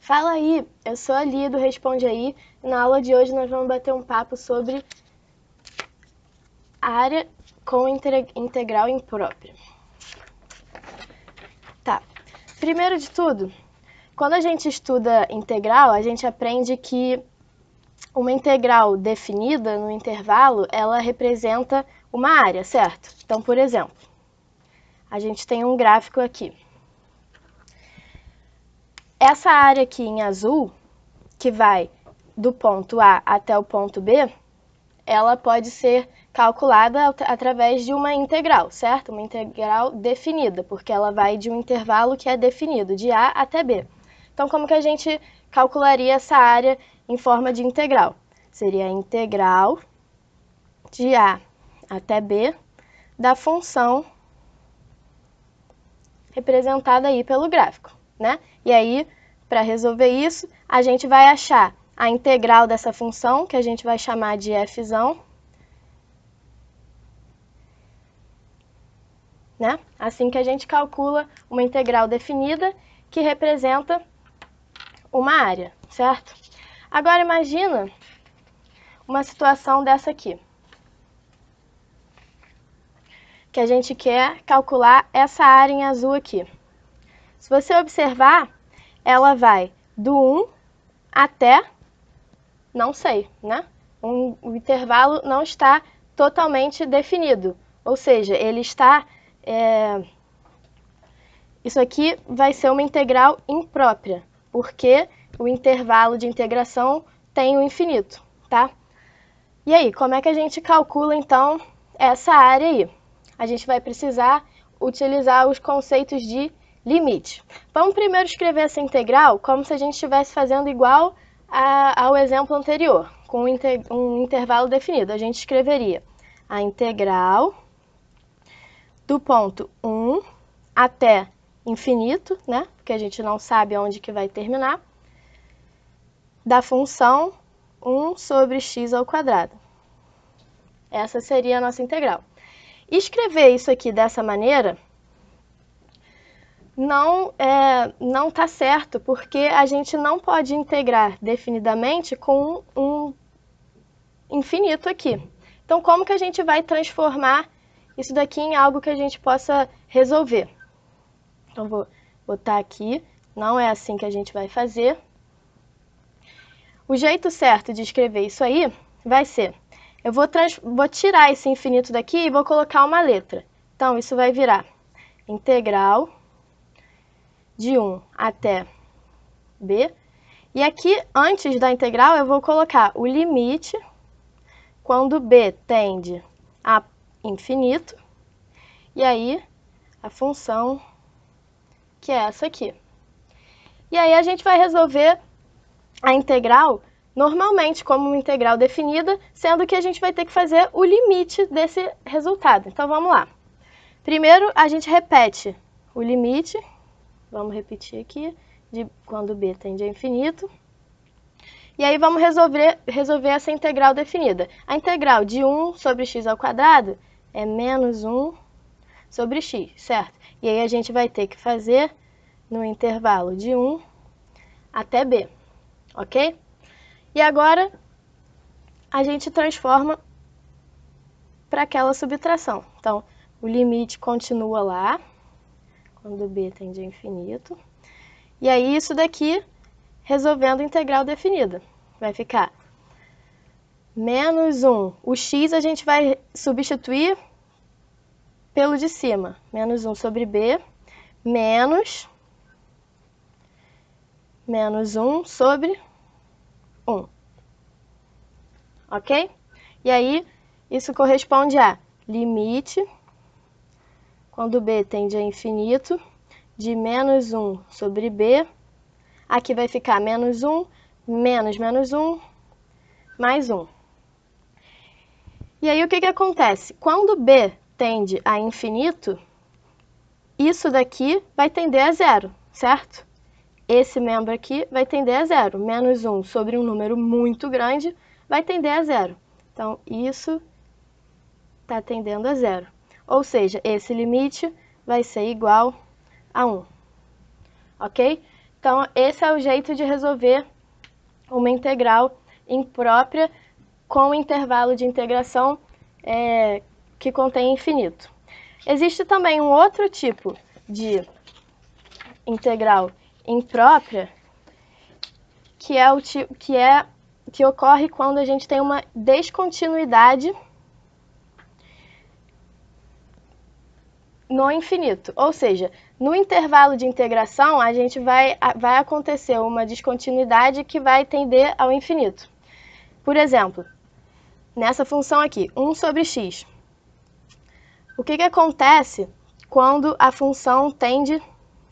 Fala aí, eu sou a Lia do Responde Aí. Na aula de hoje nós vamos bater um papo sobre área com integral imprópria. Tá, primeiro de tudo, quando a gente estuda integral, a gente aprende que uma integral definida no intervalo, ela representa uma área, certo? Então, por exemplo, a gente tem um gráfico aqui. Essa área aqui em azul, que vai do ponto A até o ponto B, ela pode ser calculada através de uma integral, certo? Uma integral definida, porque ela vai de um intervalo que é definido, de A até B. Então, como que a gente calcularia essa área em forma de integral? Seria a integral de A até B da função representada aí pelo gráfico, né? E aí, para resolver isso, a gente vai achar a integral dessa função, que a gente vai chamar de f, né? Assim que a gente calcula uma integral definida que representa uma área, certo? Agora imagina uma situação dessa aqui, que a gente quer calcular essa área em azul aqui. Se você observar, ela vai do 1 até, não sei, né? O intervalo não está totalmente definido, ou seja, ele está... Isso aqui vai ser uma integral imprópria, porque o intervalo de integração tem o infinito, tá? E aí, como é que a gente calcula, então, essa área aí? A gente vai precisar utilizar os conceitos de limite. Vamos primeiro escrever essa integral como se a gente estivesse fazendo igual ao exemplo anterior, com um intervalo definido. A gente escreveria a integral do ponto 1 até infinito, né? Porque a gente não sabe onde que vai terminar, da função 1 sobre x ao quadrado. Essa seria a nossa integral. Escrever isso aqui dessa maneira não está certo, porque a gente não pode integrar definidamente com um infinito aqui. Então, como que a gente vai transformar isso daqui em algo que a gente possa resolver? Então, vou botar aqui, não é assim que a gente vai fazer. O jeito certo de escrever isso aí vai ser, eu vou tirar esse infinito daqui e vou colocar uma letra. Então, isso vai virar integral de 1 até b. E aqui, antes da integral, eu vou colocar o limite quando b tende a infinito. E aí, a função que é essa aqui. E aí, a gente vai resolver a integral normalmente como uma integral definida, sendo que a gente vai ter que fazer o limite desse resultado. Então, vamos lá. Primeiro, a gente repete o limite, vamos repetir aqui, de quando b tende a infinito. E aí, vamos resolver essa integral definida. A integral de 1 sobre x ao quadrado é menos 1 sobre x, certo? E aí, a gente vai ter que fazer no intervalo de 1 até b, ok? E agora, a gente transforma para aquela subtração. Então, o limite continua lá, quando b tende a infinito. E aí, isso daqui, resolvendo a integral definida, vai ficar menos 1. O x a gente vai substituir pelo de cima. Menos 1 sobre b, menos 1 sobre 1. Ok? E aí, isso corresponde a limite, quando b tende a infinito, de menos 1 sobre b. Aqui vai ficar menos 1, menos 1, mais 1. E aí, o que acontece? Quando b tende a infinito, isso daqui vai tender a zero, certo? Esse membro aqui vai tender a zero. Menos 1 sobre um número muito grande vai tender a zero. Então, isso está tendendo a zero. Ou seja, esse limite vai ser igual a 1. Ok? Então, esse é o jeito de resolver uma integral imprópria com intervalo de integração que contém infinito. Existe também um outro tipo de integral imprópria, que ocorre quando a gente tem uma descontinuidade no infinito. Ou seja, no intervalo de integração, a gente vai acontecer uma descontinuidade que vai tender ao infinito. Por exemplo, nessa função aqui, 1 sobre x. O que acontece quando a função tende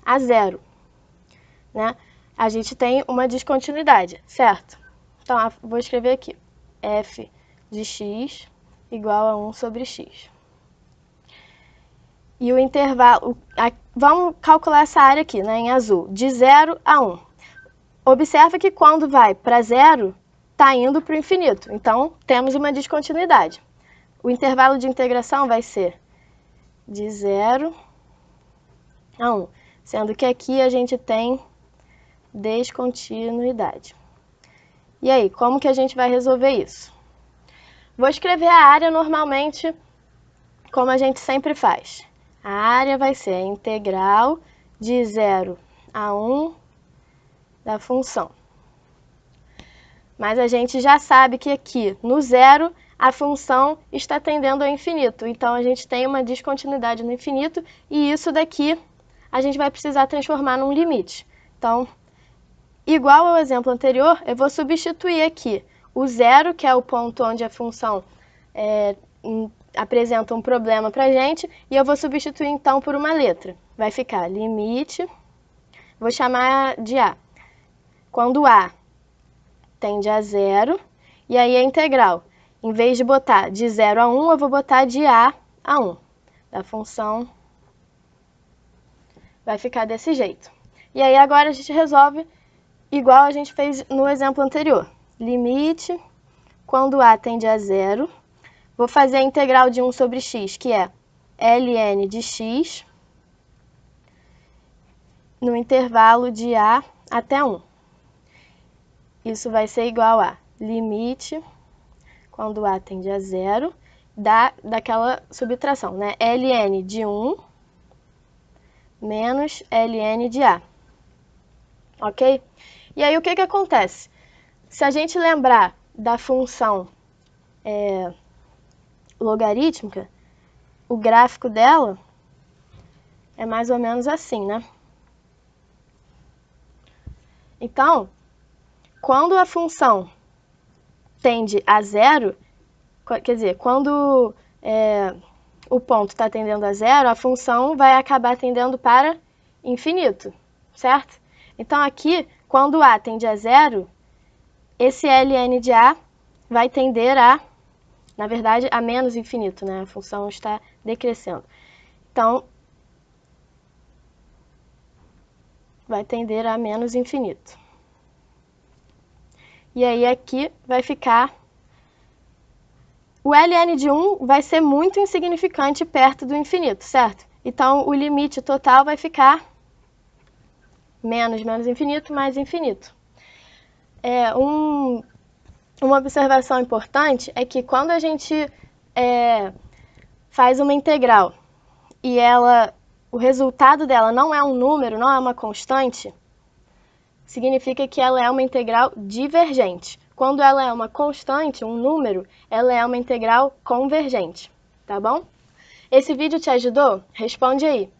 a zero? Né? A gente tem uma descontinuidade, certo? Então, vou escrever aqui, f de x igual a 1 sobre x. E o intervalo, vamos calcular essa área aqui, né, em azul, de 0 a 1. Observa que quando vai para 0, está indo para o infinito. Então, temos uma descontinuidade. O intervalo de integração vai ser de 0 a 1, sendo que aqui a gente tem descontinuidade. E aí, como que a gente vai resolver isso? Vou escrever a área normalmente como a gente sempre faz. A área vai ser a integral de 0 a 1 da função. Mas a gente já sabe que aqui, no zero, a função está tendendo ao infinito. Então, a gente tem uma descontinuidade no infinito e isso daqui a gente vai precisar transformar num limite. Então, igual ao exemplo anterior, eu vou substituir aqui o zero, que é o ponto onde a função apresenta um problema para a gente, e eu vou substituir então por uma letra. Vai ficar limite, vou chamar de a. Quando a tende a zero, e aí a integral. Em vez de botar de 0 a 1, eu vou botar de a 1. Da função vai ficar desse jeito. E aí agora a gente resolve igual a gente fez no exemplo anterior. Limite, quando a tende a zero, vou fazer a integral de 1 sobre x, que é ln de x, no intervalo de a até 1. Isso vai ser igual a limite, quando a tende a zero, daquela subtração, né? ln de 1 menos ln de a. Ok? E aí o que acontece? Se a gente lembrar da função logarítmica, o gráfico dela é mais ou menos assim, né? Então, quando a função tende a zero, quer dizer, quando o ponto está tendendo a zero, a função vai acabar tendendo para infinito, certo? Então aqui, quando a tende a zero, esse ln de a vai tender a, na verdade, a menos infinito, né? A função está decrescendo. Então, vai tender a menos infinito. E aí aqui vai ficar... O ln de 1 vai ser muito insignificante perto do infinito, certo? Então, o limite total vai ficar menos infinito, mais infinito. Uma observação importante é que quando a gente faz uma integral e o resultado dela não é um número, não é uma constante, significa que ela é uma integral divergente. Quando ela é uma constante, um número, ela é uma integral convergente, tá bom? Esse vídeo te ajudou? Responde aí.